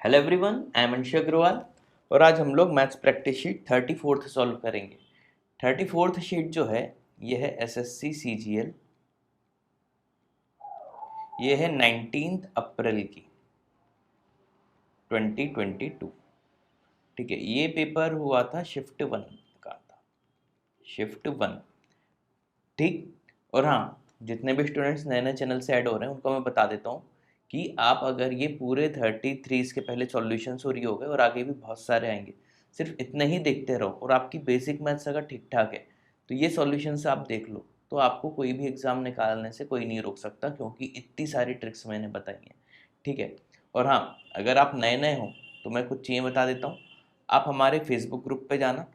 Hello everyone, I am अंश अग्रवाल और आज हम लोग maths practice sheet 34th solve करेंगे। 34th शीट जो है ये है एसएससी सीजीएल, ये है 19 अप्रैल की 2022। ठीक है, ये पेपर हुआ था शिफ्ट 1 का था, शिफ्ट 1। ठीक, और हाँ, जितने भी स्टूडेंट्स नए नए चैनल से ऐड हो रहे हैं उनको मैं बता देता हूँ कि आप अगर ये पूरे 33 इसके पहले सॉल्यूशंस हो रही हो गए और आगे भी बहुत सारे आएंगे, सिर्फ इतने ही देखते रहो और आपकी बेसिक मैथ्स अगर ठीक ठाक है तो ये सॉल्यूशंस आप देख लो, तो आपको कोई भी एग्ज़ाम निकालने से कोई नहीं रोक सकता, क्योंकि इतनी सारी ट्रिक्स मैंने बताई हैं। ठीक है, और हाँ, अगर आप नए नए हो तो मैं कुछ चीज़ें बता देता हूँ। आप हमारे फेसबुक ग्रुप पे जाना।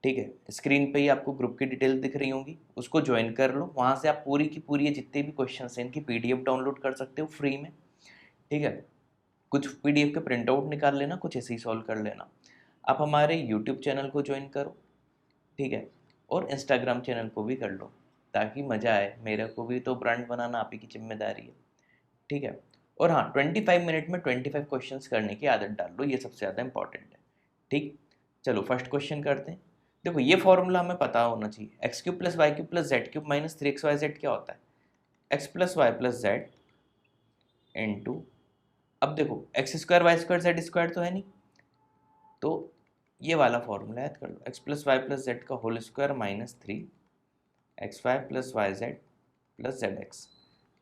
ठीक है, स्क्रीन पे ही आपको ग्रुप की डिटेल दिख रही होंगी, उसको ज्वाइन कर लो। वहाँ से आप पूरी की पूरी जितने भी क्वेश्चन हैं इनकी पीडीएफ डाउनलोड कर सकते हो फ्री में। ठीक है, कुछ पीडीएफ के प्रिंट आउट निकाल लेना, कुछ ऐसे ही सॉल्व कर लेना। आप हमारे यूट्यूब चैनल को ज्वाइन करो। ठीक है, और इंस्टाग्राम चैनल को भी कर लो ताकि मज़ा आए। मेरे को भी तो ब्रांड बनाना आप ही की जिम्मेदारी है। ठीक है, और हाँ, 25 मिनट में 25 क्वेश्चंस करने की आदत डाल लो, ये सबसे ज़्यादा इंपॉर्टेंट है। ठीक, चलो फर्स्ट क्वेश्चन करते हैं। देखो, ये फॉर्मूला हमें पता होना चाहिए, x cube plus y cube plus z cube minus 3xyz क्या होता है? X plus y plus z into, अब देखो x square y square z square तो है नहीं, तो ये वाला फॉर्मूला याद कर लो, x plus y plus z का whole square minus 3xy plus y z plus z x.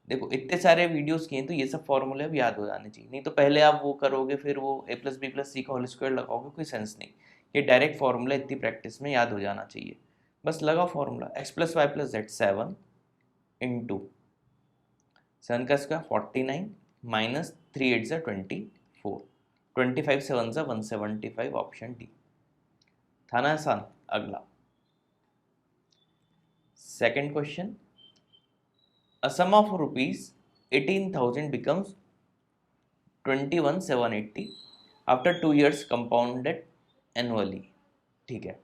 देखो, इतने सारे वीडियोस किए तो ये सब फॉर्मूले अब याद हो जाने चाहिए, नहीं तो पहले आप वो करोगे फिर वो ए प्लस बी प्लस सी का होल स्क्वायर लगाओगे, कोई सेंस नहीं। ये डायरेक्ट फार्मूला इतनी प्रैक्टिस में याद हो जाना चाहिए। बस लगाओ formula, x plus y plus z 7 into sum का स्क्वायर 49 माइनस 3 8 ज़ा 24, 25 7 ज़ा 175, ऑप्शन डी था ना आसान। अगला second question, a sum of rupees 18,000 becomes 21,780 after 2 years compounded annually। ठीक है,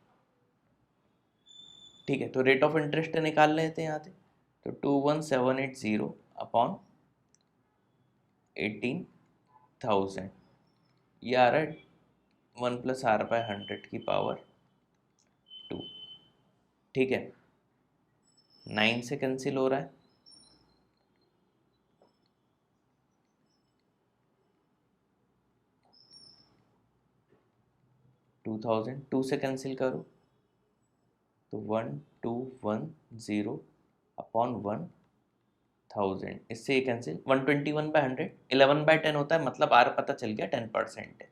ठीक है, तो रेट ऑफ इंटरेस्ट निकाल लेते हैं यहाँ से। तो 21,780 अपॉन 18,000, ये आ रहा है 1 प्लस आर बाय 100 की पावर 2। ठीक है, 9 से कैंसिल हो रहा है, 2000 2 से कैंसिल करो तो 1210 अपॉन 1000, इससे ये कैंसिल, 121/100, 11/10 होता है, मतलब आर पता चल गया 10% है।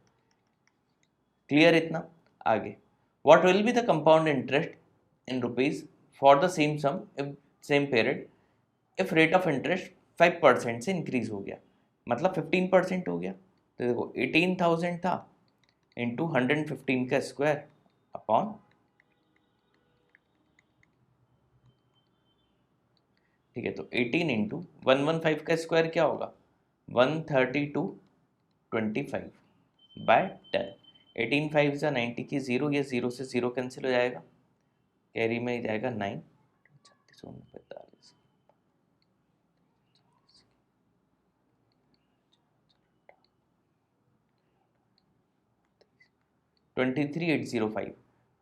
क्लियर इतना? आगे, what will be the compound interest in rupees for the same sum if same period if rate of interest 5% से इंक्रीज हो गया, मतलब 15% हो गया। तो देखो 18,000 था इंटू 115 का स्क्वायर अपॉन, ठीक है, तो 18 इंटू 115 का स्क्वायर क्या होगा, 132/25 18 5 ज़ा 90 की 0, ये 0 से 0 कैंसिल हो जाएगा, कैरी में ही जाएगा 9, 45, 23,805।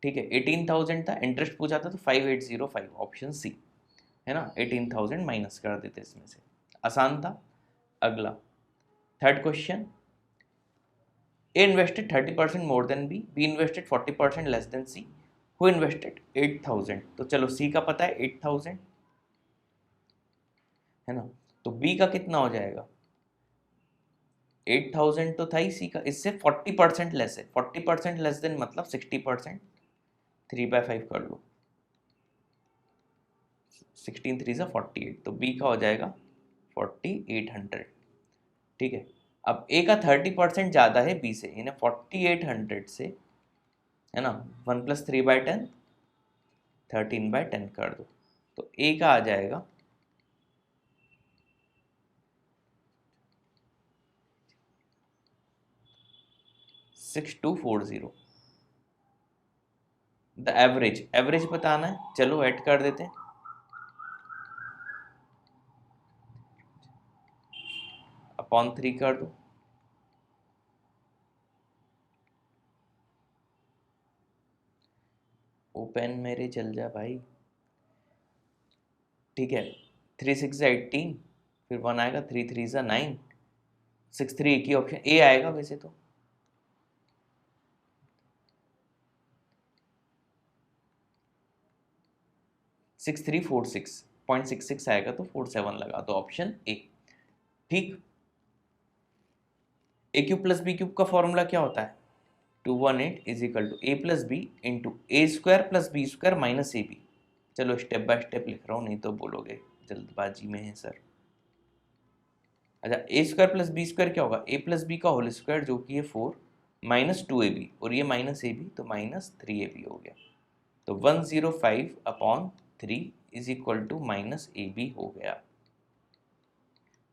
ठीक है, 18,000 था, इंटरेस्ट पूछा था तो 5,805, ऑप्शन सी है ना। 18,000 माइनस कर देते इसमें से, आसान था। अगला third question, A invested 30% more than B, B invested 40% less than C, who invested 8,000। तो चलो C का पता है 8,000 है ना, तो B का कितना हो जाएगा, 8,000 तो था ही C का, इससे 40% लेस है, 40% लेस देन मतलब 60%, 3/5 कर लो, 16 3 ज़ा 48, तो B का हो जाएगा 4800। ठीक है, अब A का 30% ज़्यादा है B से, यानी 4800 से, है ना, 1 + 3/10 13/10 कर दो, तो A का आ जाएगा 6240। द एवरेज, एवरेज बताना है, चलो ऐड कर देते हैं। अब अपॉन 3 कर दो, ओपन मेरे चल जा भाई, ठीक है। 3 6 18, फिर 1 आएगा, 3 3 9, 6 3 एक ही ऑप्शन ए आएगा वैसे तो। सिक्स थ्री फोर सिक्स 0.66 आएगा तो 47 लगा दो, ऑप्शन ए। ठीक, a cube plus b cube का फॉर्मूला क्या होता है? 218 is equal to a plus b into a square plus b square minus a b. चलो स्टेप बाय स्टेप लिख रहा हूँ, नहीं तो बोलोगे जल्दबाजी में है सर। अच्छा, a square plus b square क्या होगा? ए प्लस बी का होल स्क्वायर जो कि है 4 माइनस 2ab, और ये माइनस ए बी तो माइनस 3ab हो गया। तो 105 upon 3 is equal to minus a b हो गया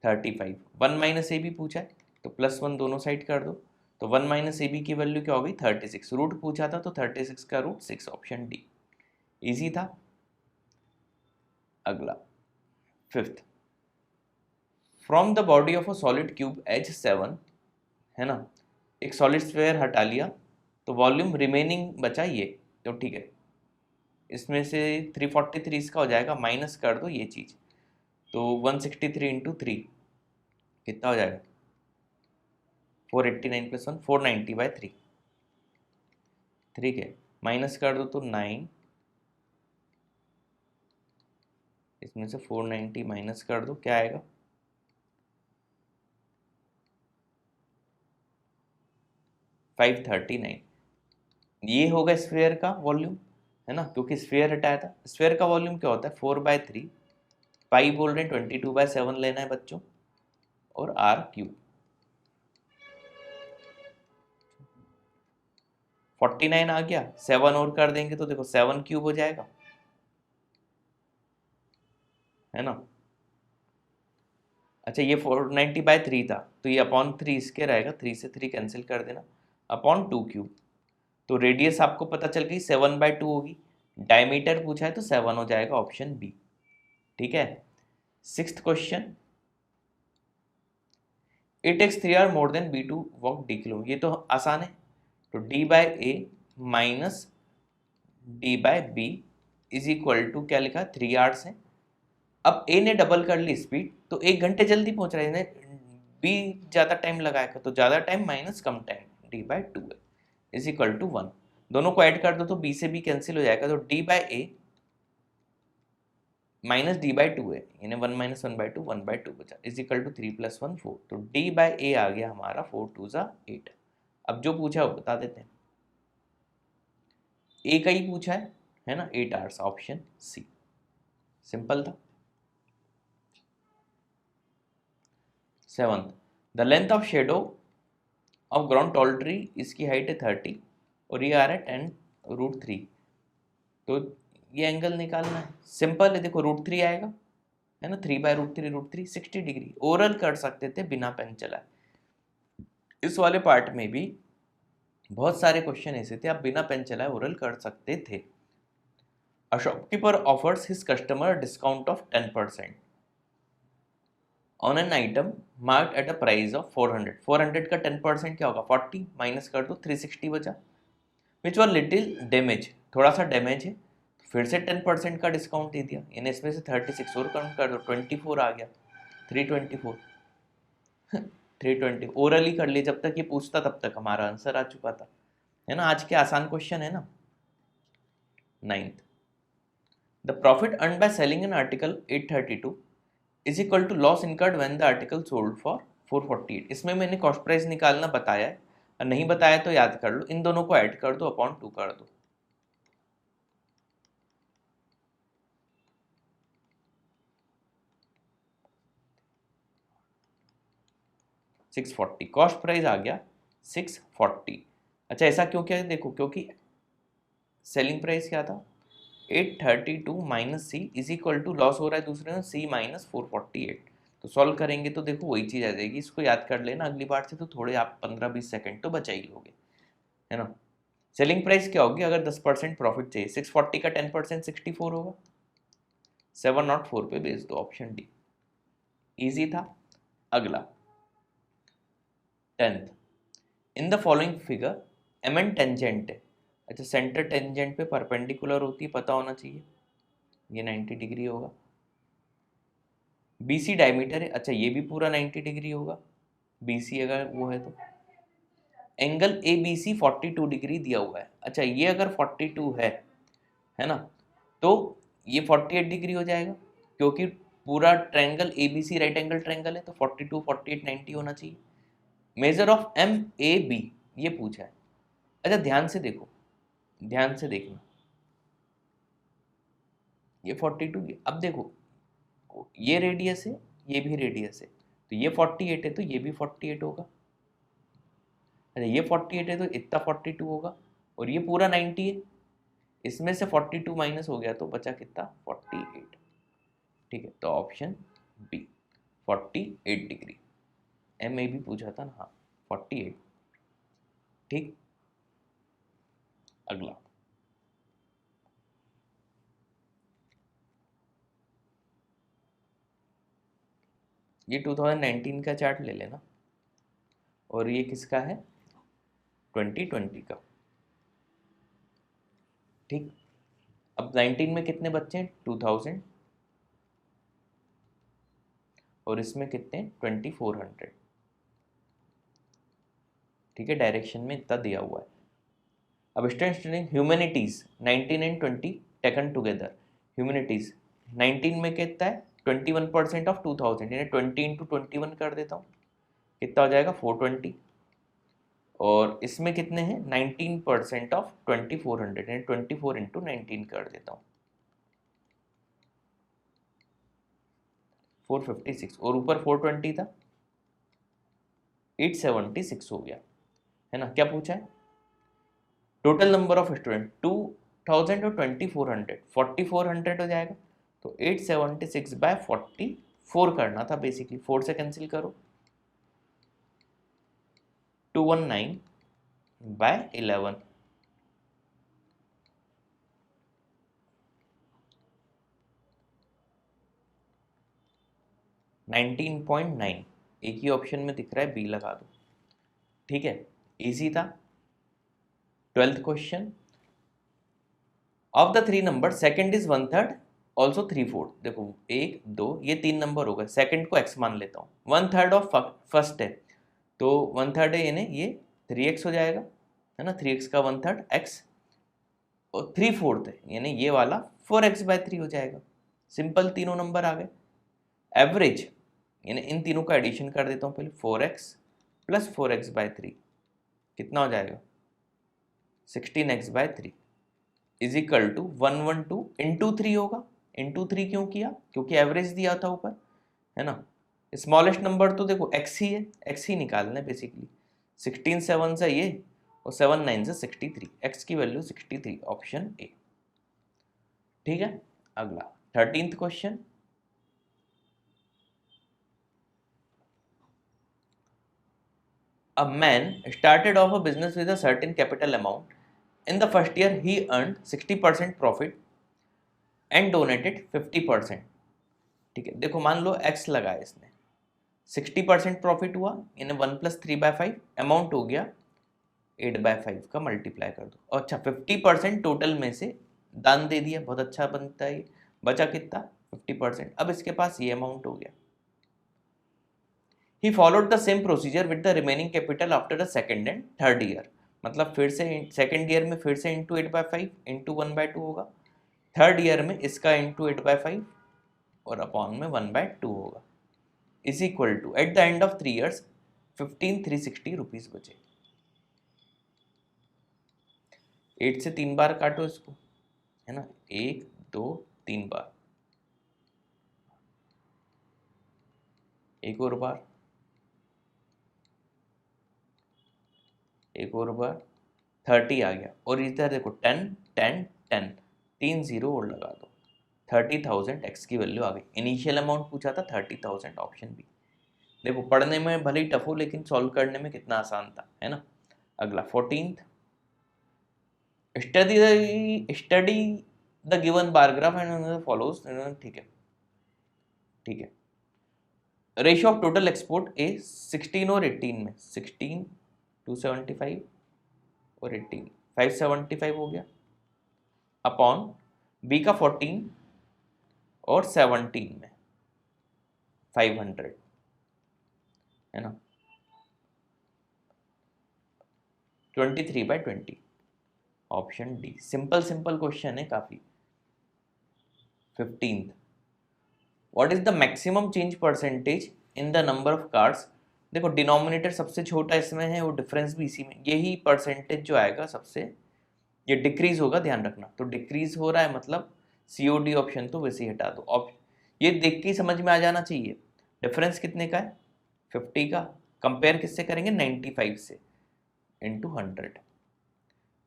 35। 1 माइनस ए बी पूछा है तो प्लस 1 दोनों साइड कर दो, तो 1 माइनस ए बी की वैल्यू क्या हो गई? 36। रूट पूछा था तो 36 का रूट 6, ऑप्शन डी। इजी था। अगला 5th, from the body of a solid cube H7, है ना, एक सॉलिड स्फीयर हटा लिया तो वॉल्यूम रिमेनिंग बचा ये, तो ठीक है, इसमें से 343 इसका हो जाएगा, माइनस कर दो ये चीज़, तो 163 इंटू 3 कितना हो जाएगा? 489 प्लस 1 490/3, ठीक है, माइनस कर दो तो 9, इसमें से 490 माइनस कर दो, क्या आएगा? 539। ये होगा स्फीयर का वॉल्यूम, है ना, क्योंकि स्फीयर हटाया था। स्फीयर का वॉल्यूम क्या होता है? 4/3, पाई बोल रहे हैं 22/7 लेना है बच्चों, और आर क्यूब। 49 आ गया, 7 और कर देंगे तो देखो 7 क्यूब हो जाएगा, है ना। अच्छा, ये 490/3 था तो ये अपॉन 3 इसके रहेगा, 3 से 3 कैंसिल कर देना, अपॉन 2 क्यूब। तो रेडियस आपको पता चल गई 7/2 होगी, डायमीटर पूछा है तो 7 हो जाएगा, ऑप्शन बी। ठीक है। 6th question, it takes 3 hours more than b to walk d kilo, ये तो आसान है। तो d/a minus d/b is equal to क्या लिखा? 3 आवर्स है। अब a ने डबल कर ली स्पीड तो 1 घंटे जल्दी पहुंच रहा है, b ज़्यादा टाइम लगाएगा तो ज़्यादा टाइम माइनस कम टाइम, d/2 है इज इक्वल टू 1। दोनों को ऐड कर दो तो b से b कैंसिल हो जाएगा, तो d/a माइनस d/2 है, यानी 1 माइनस 1/2 1/2 बचा, इज इक्वल टू 3 + 1 4। तो d/a आ गया हमारा 4 2 8। अब जो पूछा वो बता देते हैं, a का ही पूछा है ना, 8 आवर्स, ऑप्शन सी। सिंपल था। 7th, the length of shadow of ground tall tree, इसकी हाइट है 30 और ये आ रहा है 10√3, तो ये एंगल निकालना है। सिंपल है, देखो √3 आएगा, है ना, 3/√3 √3 60 डिग्री। ओरल कर सकते थे बिना पेन चलाए, इस वाले पार्ट में भी बहुत सारे क्वेश्चन ऐसे थे आप बिना पेन चलाए ओरल कर सकते थे। A shopkeeper offers his customer discount of 10% on an item marked at a price of 400। 400 का 10% क्या होगा? 40, माइनस कर दो 360 बचा। विच वर लिटिल डैमेज, थोड़ा सा डैमेज है, फिर से 10% का डिस्काउंट दे दिया, यानी इसमें से 36 और काउंट कर दो, 24 आ गया, 324 320। ओरली कर लिए, जब तक ये पूछता तब तक हमारा आंसर आ चुका था, है ना। आज के आसान क्वेश्चन है ना। 9th, the profit earn by selling an article 832 is equal to loss incurred when the article sold for 448। इसमें मैंने कॉस्ट प्राइस निकालना बताया है, और नहीं बताया तो याद कर लो, इन दोनों को ऐड कर दो, अपॉन 2 कर दो। $640, कॉस्ट प्राइस आ गया 640। अच्छा, ऐसा क्यों किया? देखो, क्योंकि सेलिंग प्राइस क्या था? 832 minus c is equal to, loss हो रहा है दूसरे में, सी माइनस 448। तो सॉल्व करेंगे तो देखो वही चीज़ आ जाएगी, इसको याद कर लेना अगली बार से, तो थोड़े आप 15-20 सेकंड तो बचा ही लोगे, है ना। सेलिंग प्राइस क्या होगी अगर 10% प्रॉफिट चाहिए? 640 का 10% 64 होगा, 704 पे बेच दो, ऑप्शन डी। इजी था। अगला 10th, in the following figure M N tangent है, अच्छा सेंटर टेंजेंट पे परपेंडिकुलर होती है, पता होना चाहिए, ये 90 डिग्री होगा। बी सी डायमीटर है, अच्छा ये भी पूरा 90 डिग्री होगा, बी सी अगर वो है तो। Angle A B C 42 degree दिया हुआ है, अच्छा ये अगर 42 है ना, तो ये 48 डिग्री हो जाएगा, क्योंकि पूरा triangle A B C right angle triangle है, तो 42, 48, 90 होना चाहिए। Measure of M A B ये पूछा है, अच्छा ध्यान से देखो, ध्यान से देखना, ये 42, अब देखो ये रेडियस है, ये भी रेडियस है, तो ये 48 है तो ये भी 48 होगा, अच्छा ये 48 है तो इतना 42 होगा, और ये पूरा 90 है, इसमें से 42 माइनस हो गया तो बचा कितना 48, ठीक है, तो option B 48 degree, M A भी पूछा था ना, हाँ 48, ठीक। अगला, ये 2019 का चार्ट ले लेना, और ये किसका है 2020 का, ठीक। अब 19 में कितने बच्चे हैं 2000, और इसमें कितने 2400, ठीक है, डायरेक्शन में इतना दिया हुआ है। अब student humanities 19 and 20 taken together, humanities 19 में कितना है 21% ऑफ 2000, यानी 20 इंटू 21 कर देता हूँ, कितना हो जाएगा 420, और इसमें कितने हैं 19% ऑफ 2400, यानी 24 इंटू 19 कर देता हूँ 456, और ऊपर 420 था 876 हो गया, है ना। क्या पूछा है टोटल नंबर ऑफ स्टूडेंट 2000 और 2400, 4400 हो जाएगा, तो 876 बाय 44 करना था बेसिकली, 4 से कैंसिल करो, 219 बाय 11, $19.9, एक ही ऑप्शन में दिख रहा है, बी लगा दो, ठीक है, इजी था। 12th question, of the 3 number second is 1/3 also 3/4, देखो 1 2 ये 3 नंबर होगा, सेकंड को x मान लेता हूँ, 1/3 ऑफ फर्स्ट है, तो 1/3 है यानी ये 3x हो जाएगा, है ना, 3x का 1/3 x, और 3/4 है यानी ये वाला 4x/3 हो जाएगा, सिंपल, तीनों नंबर आ गए। एवरेज यानी इन तीनों का एडिशन कर देता हूँ पहले, 4x प्लस 4x/3 कितना हो जाएगा 16x/3 is equal to 112 into 3 होगा, इंटू 3 क्यों किया, क्योंकि एवरेज दिया था ऊपर, है ना। स्मॉलेस्ट नंबर तो देखो x ही है, x ही निकालना है बेसिकली, 16 7 से ये, और 7 9 से 63, x की वैल्यू 63, ऑप्शन ए, ठीक है। अगला 13th question, a man started off a business with a certain capital amount. In the first year, he earned 60% profit and donated 50%, ठीक है। देखो मान लो x लगाया इसने, 60% प्रॉफिट हुआ, यानी 1 + 3/5, अमाउंट हो गया 8/5 का, मल्टीप्लाई कर दो, अच्छा 50% टोटल में से दान दे दिया, बहुत अच्छा बनता है, बचा कितना 50%, अब इसके पास ये अमाउंट हो गया। He followed the same procedure with the remaining capital after the second and third year, मतलब फिर से सेकेंड ईयर में फिर से इंटू 8/5 इंटू 1/2 होगा, थर्ड ईयर में इसका इंटू 8/5 और अपॉन में 1/2 होगा, is equal to at the end of 3 years 15,360 rupees बचे। 8 से 3 बार काटो इसको, है ना, 1 2 3 बार, एक और बार, एक और बार, 30 आ गया, और इधर देखो 10 10 10, 3 0 और लगा दो, 30,000 x की वैल्यू आ गई। इनिशियल अमाउंट पूछा था 30,000, ऑप्शन बी। देखो पढ़ने में भले ही टफ हो, लेकिन सॉल्व करने में कितना आसान था, है ना। अगला 14th, study the given bar graph and follows, ठीक है, ठीक है। रेशियो ऑफ टोटल एक्सपोर्ट ए 16 और 18 में, 16 275 और 18 575 हो गया, अपॉन बी का 14 और 17 में 500, है ना, 23/20, option D. Simple simple question है काफी। 15th, what is the maximum change percentage in the number of cards. देखो डिनोमिनेटर सबसे छोटा इसमें है, वो डिफरेंस भी इसी में, यही परसेंटेज जो आएगा सबसे, ये डिक्रीज होगा, ध्यान रखना। तो डिक्रीज हो रहा है मतलब COD ऑप्शन तो वैसे ही हटा दो। ये देख के समझ में आ जाना चाहिए। डिफरेंस कितने का है, 50 का। कंपेयर किससे करेंगे, 95 से, इंटू 100,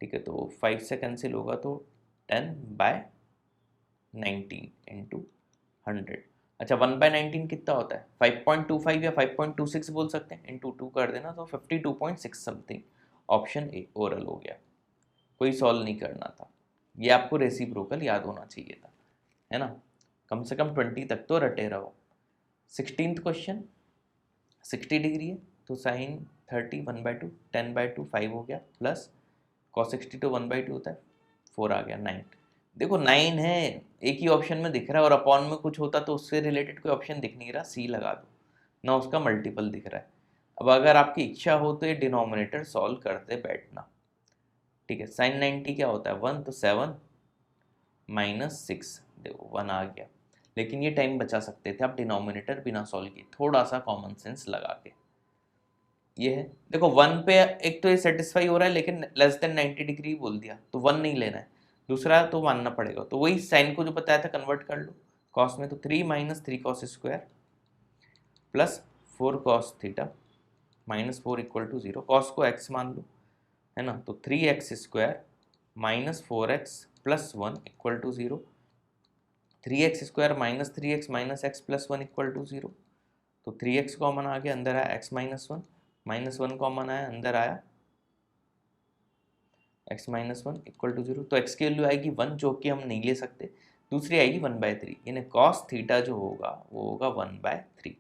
ठीक है। तो 5 से कैंसिल होगा तो 10/19 इंटू 100। अच्छा 1/19 कितना होता है, 5.25 या 5.26 बोल सकते हैं, इंटू 2 कर देना तो 52.6 समथिंग। ऑप्शन ए ओरल हो गया, कोई सॉल्व नहीं करना था। ये आपको रेसिप्रोकल याद होना चाहिए था, है ना। कम से कम 20 तक तो रटे रहो। 16th क्वेश्चन, 60 डिग्री है तो साइन 30 1/2, 10/2 5 हो गया, प्लस cos 60 तो 1/2 होता है, 4 आ गया 9। देखो 9 है, एक ही ऑप्शन में दिख रहा है, और अपॉन में कुछ होता तो उससे रिलेटेड कोई ऑप्शन दिख नहीं रहा, सी लगा दो ना, उसका मल्टीपल दिख रहा है। अब अगर आपकी इच्छा हो तो ये डिनोमिनेटर सॉल्व करते बैठना, ठीक है। साइन 90 क्या होता है 1, तो 7 -6, देखो 1 आ गया। लेकिन ये टाइम बचा सकते थे आप डिनोमिनेटर बिना सॉल्व किए, थोड़ा सा कॉमन सेंस लगा के। ये है, देखो 1 पे एक तो ये सेटिस्फाई हो रहा है, लेकिन लेस देन 90 डिग्री बोल दिया तो 1 नहीं लेना है, दूसरा तो मानना पड़ेगा। तो वही साइन को जो बताया था कन्वर्ट कर लो कॉस में, तो 3 - 3 cos square plus 4 cos theta -4 = 0। Cos को x मान लो, है ना, तो 3x square -4x + 1 = 0। 3x square -3x - x + 1 = 0। तो 3x कॉमन आ गया, अंदर आया x - 1, -1 कॉमन आया, अंदर आया x - 1 = 0। तो x की वैल्यू आएगी 1, जो कि हम नहीं ले सकते। दूसरी आएगी 1/3, यानी cos थीटा जो होगा वो होगा 1/3,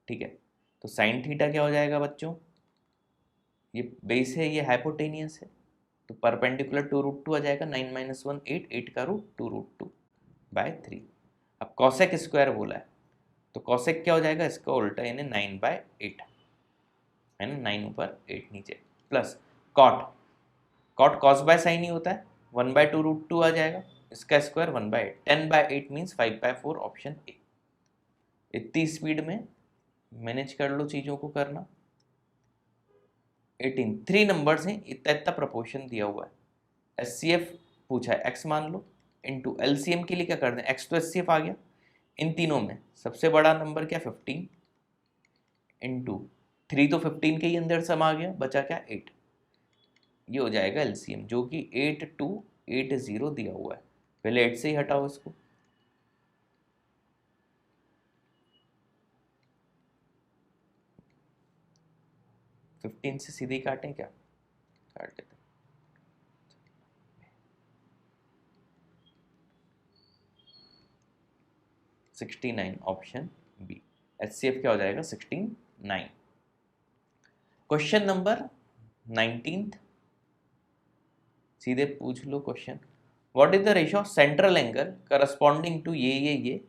ठीक है। तो sin थीटा क्या हो जाएगा बच्चों, ये बेस है, ये हाइपोटेनियस है, तो परपेंडिकुलर टू √2 आ जाएगा। 9 - 1 8, 8 का रूट 2√2/3। अब कॉसेक स्क्वायर बोला है, तो कॉसेक क्या हो जाएगा, इसका उल्टा, यानी 9/8, है ना, 9 ऊपर 8 नीचे, plus cot, cot cos by sin ही होता है, 1/2√2 आ जाएगा, इसका स्क्वायर 1/8, 10/8 मीन्स 5/4, ऑप्शन ए। इतनी स्पीड में मैनेज कर लो चीज़ों को करना। 18, 3 नंबर्स हैं, इतना इतना प्रपोर्शन दिया हुआ है। SCF पूछा है, x मान लो, इंटू LCM के लिए क्या कर दें, x तो SCF आ गया। इन तीनों में सबसे बड़ा नंबर क्या, 15, इंटू 3 तो 15 के ही अंदर समा गया, बचा क्या 8। ये हो जाएगा LCM, जो कि 8280 दिया हुआ है। पहले 8 से ही हटाओ इसको, फिफ्टीन से सीधे काटें क्या, काट देते। 69, ऑप्शन बी। HCF क्या हो जाएगा 69। क्वेश्चन नंबर 19th, सीधे पूछ लो question, what is the ratio of central angle corresponding to ये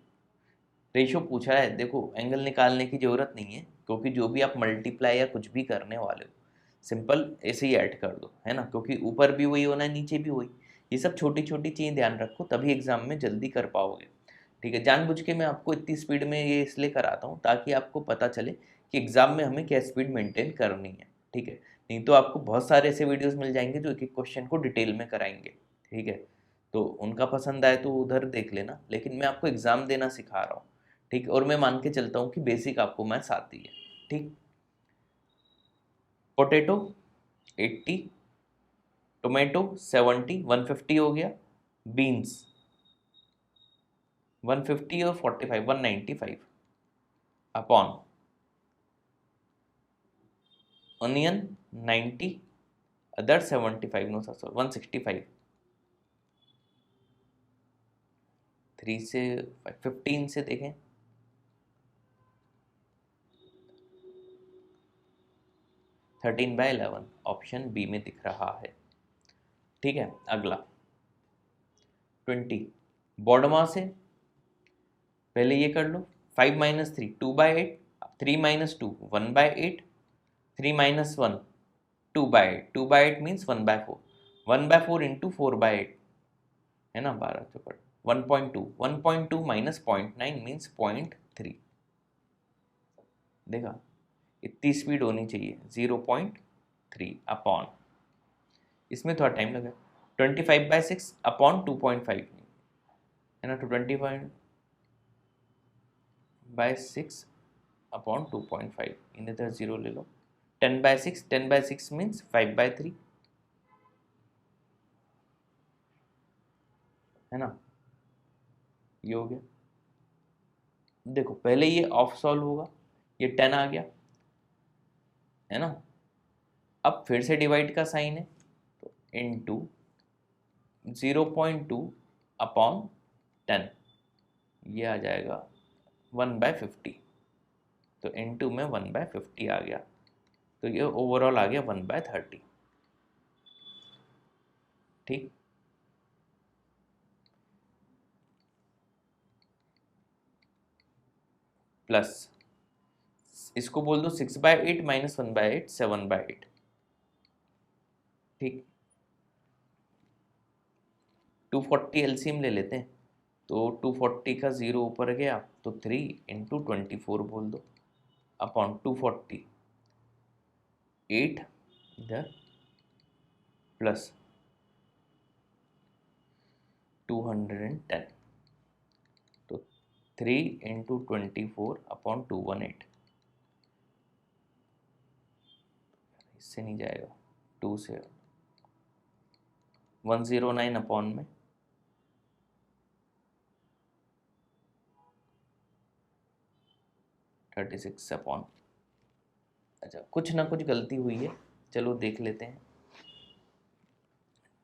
रेशियो पूछा है। देखो एंगल निकालने की जरूरत नहीं है, क्योंकि जो भी आप मल्टीप्लाई या कुछ भी करने वाले हो, सिंपल ऐसे ही ऐड कर दो, है ना, क्योंकि ऊपर भी वही होना है, नीचे भी वही। ये सब छोटी छोटी चीज़ें ध्यान रखो, तभी एग्जाम में जल्दी कर पाओगे, ठीक है। जानबूझ के मैं आपको इतनी स्पीड में ये इसलिए कराता हूँ ताकि आपको पता चले कि एग्जाम में हमें क्या स्पीड मेंटेन करनी है, ठीक है। नहीं तो आपको बहुत सारे ऐसे वीडियोस मिल जाएंगे जो एक एक क्वेश्चन को डिटेल में कराएंगे, ठीक है। तो उनका पसंद आए तो उधर देख लेना, लेकिन मैं आपको एग्जाम देना सिखा रहा हूँ, ठीक। और मैं मान के चलता हूँ कि बेसिक आपको मैथ्स आती है, ठीक। पोटैटो 80, टोमेटो 70, 150 हो गया। बीन्स 150 और 45, 195, अपॉन ऑनियन 90, अदर 75, नो सर 165, 3 से 15 से देखें, 13/11 ऑप्शन बी में दिख रहा है। ठीक है, अगला 20 बॉडमा से पहले ये कर लो, 5 - 3 2/8, 3 - 2 1/8, 3 - 1 2/8, 2/8 मीन्स 1/4, 1/4 इंटू 4/8 है ना, 12 चौपट 1.2, 1.2 माइनस 0.9 मीन्स 0.3। देखा, इतनी स्पीड होनी चाहिए, 0.3 अपॉन, इसमें थोड़ा टाइम लगा, 25/6 अपॉन 2.5 है ना, तो 25/6 अपॉन 2.5, इन्हें तो 0 ले लो, 10/6, 10/6 मीन्स 5/3 है ना, ये हो गया। देखो पहले ये ऑफ सॉल्व होगा, ये 10 आ गया है ना, अब फिर से डिवाइड का साइन है, तो इनटू 0.2 अपॉन 10, ये आ जाएगा 1/50, तो इनटू में 1/50 आ गया, तो ये ओवरऑल आ गया 1/30। ठीक, प्लस इसको बोल दो 6/8 माइनस 1/8, 7/8। ठीक, 240 एलसीएम ले लेते हैं, तो 240 का 0 ऊपर गया तो 3 इंटू 24 बोल दो अपॉन 240, 8 इधर प्लस 210, तो 3 इंटू 24 अपॉन 218, इससे नहीं जाएगा, 2 से 109 अपॉन में 36 अपॉन, अच्छा कुछ ना कुछ गलती हुई है, चलो देख लेते हैं।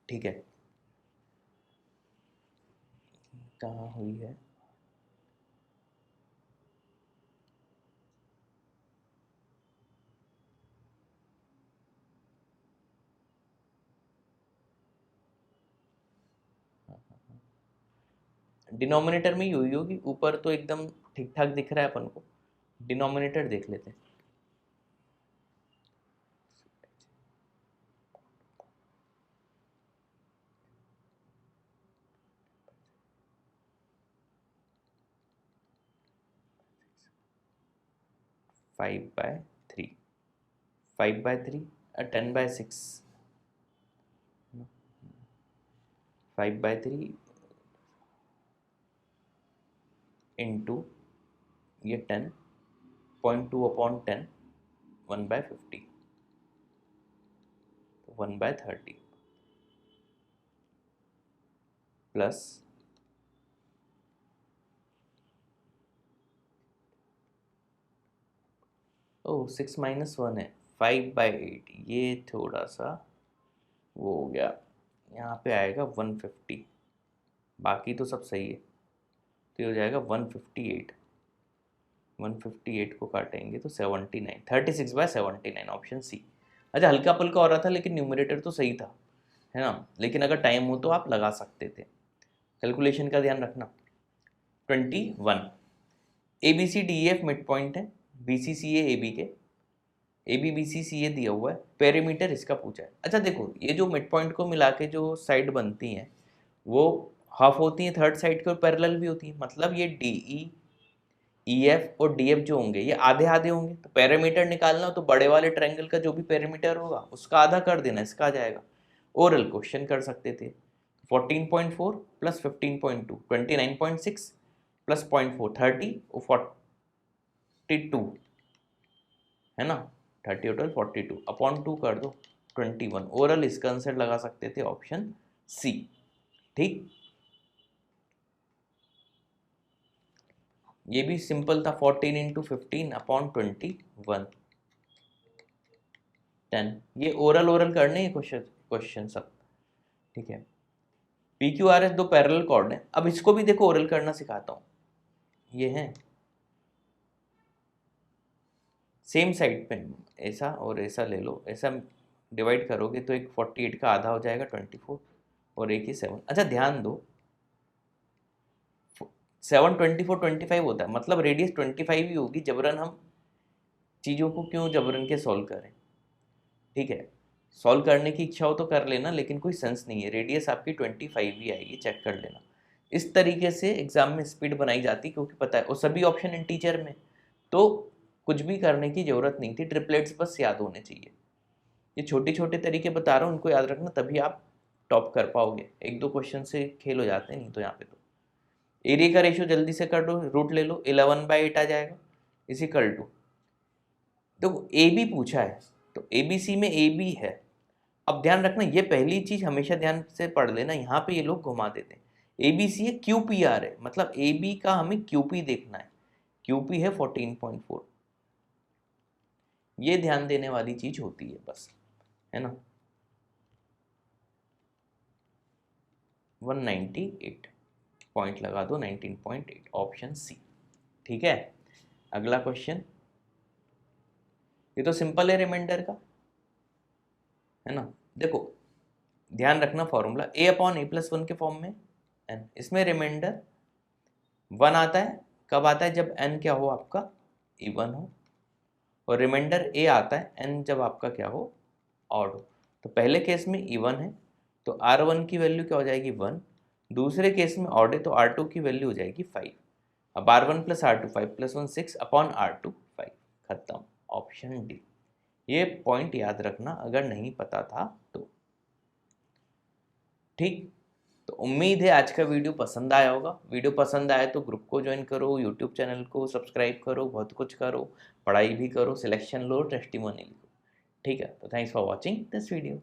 ठीक है, कहाँ हुई है, डिनोमिनेटर में ही हुई होगी, ऊपर तो एकदम ठीक ठाक दिख रहा है अपन को, डिनोमिनेटर देख लेते हैं। फाइव बाय थ्री, 5/3 10/6, 5/3 इंटू ये 10.2 अपॉन 10, 1/50, 1/30 प्लस ओ 6 - 1 है, 5/8, ये थोड़ा सा वो हो गया, यहाँ पे आएगा 150, बाकी तो सब सही है, तो ये हो जाएगा 158, 158 को काटेंगे तो 79, 36/79 ऑप्शन सी। अच्छा हल्का पुल्का हो रहा था लेकिन न्यूमरेटर तो सही था है ना, लेकिन अगर टाइम हो तो आप लगा सकते थे, कैलकुलेशन का ध्यान रखना। 21 A B C D F mid point है, B C C A B के, A B B C C ए दिया हुआ है, पेरीमीटर इसका पूछा है। अच्छा देखो ये जो मिड पॉइंट को मिला के जो साइड बनती हैं वो हाफ होती हैं, थर्ड साइड के पैरेलल भी होती हैं, मतलब ये डी ई ई एफ और डी एफ जो होंगे ये आधे आधे होंगे, तो पैरामीटर निकालना हो तो बड़े वाले ट्रायंगल का जो भी पैरामीटर होगा उसका आधा कर देना, इसका आ जाएगा। ओरल क्वेश्चन कर सकते थे, 14.4 प्लस 15.2 29.6 प्लस 0.4 30 और 42 है ना, 30 और 12 42 अपॉन 2 कर दो 21, ओरल इसका आंसर लगा सकते थे ऑप्शन सी। ठीक, ये भी सिंपल था, 14 इंटू 15 अपॉन 21 10, ये ओरल करने हैं क्वेश्चन सब। ठीक है, पी क्यू आर एस दो पैरेलल कॉर्ड हैं, अब इसको भी देखो ओरल करना सिखाता हूँ, ये है सेम साइड पे ऐसा और ऐसा ले लो, ऐसा डिवाइड करोगे तो एक 48 का आधा हो जाएगा 24 और एक ही 7। अच्छा ध्यान दो 7 24 25 होता है, मतलब रेडियस 25 ही होगी। जबरन हम चीज़ों को क्यों जबरन के सॉल्व करें, ठीक है। सॉल्व करने की इच्छा हो तो कर लेना, लेकिन कोई सेंस नहीं है। रेडियस आपकी 25 ही आएगी, चेक कर लेना। इस तरीके से एग्जाम में स्पीड बनाई जाती, क्योंकि पता है और सभी ऑप्शन इंटीजर में, तो कुछ भी करने की ज़रूरत नहीं थी। ट्रिपलेट्स बस याद होने चाहिए। ये छोटे छोटे तरीके बता रहा हूँ, उनको याद रखना, तभी आप टॉप कर पाओगे। एक दो क्वेश्चन से खेल हो जाते हैं, नहीं तो यहाँ पे तो एरिया का रेशियो जल्दी से कर दो, रूट ले लो, 11/8 आ जाएगा इसी कल टू। तो ए बी पूछा है, तो ए बी सी में ए बी है। अब ध्यान रखना, ये पहली चीज हमेशा ध्यान से पढ़ लेना, यहाँ पे ये लोग घुमा देते हैं। ए बी सी है, क्यू पी आर है, मतलब ए बी का हमें क्यू पी देखना है। क्यू पी है 14.4, ये ध्यान देने वाली चीज होती है बस, है ना। 198 पॉइंट लगा दो, 19.8 ऑप्शन सी, ठीक है। अगला क्वेश्चन, ये तो सिंपल है रिमाइंडर का, है ना। देखो ध्यान रखना फॉर्मूला a/a+1 के फॉर्म में n, इसमें रिमाइंडर 1 आता है, कब आता है, जब n क्या हो आपका इवन हो, और रिमाइंडर a आता है n जब आपका क्या हो ऑड हो। तो पहले केस में इवन है तो r1 की वैल्यू क्या हो जाएगी 1, दूसरे केस में ऑड है तो r2 की वैल्यू हो जाएगी 5। अब r1 + r2 5 + 1 6/r2 5, खत्म, ऑप्शन डी। ये पॉइंट याद रखना अगर नहीं पता था तो, ठीक। तो उम्मीद है आज का वीडियो पसंद आया होगा। वीडियो पसंद आया तो ग्रुप को ज्वाइन करो, यूट्यूब चैनल को सब्सक्राइब करो, बहुत कुछ करो, पढ़ाई भी करो, सिलेक्शन लो, टेस्टिमोनियल लो, ठीक है। तो thanks for watching this video.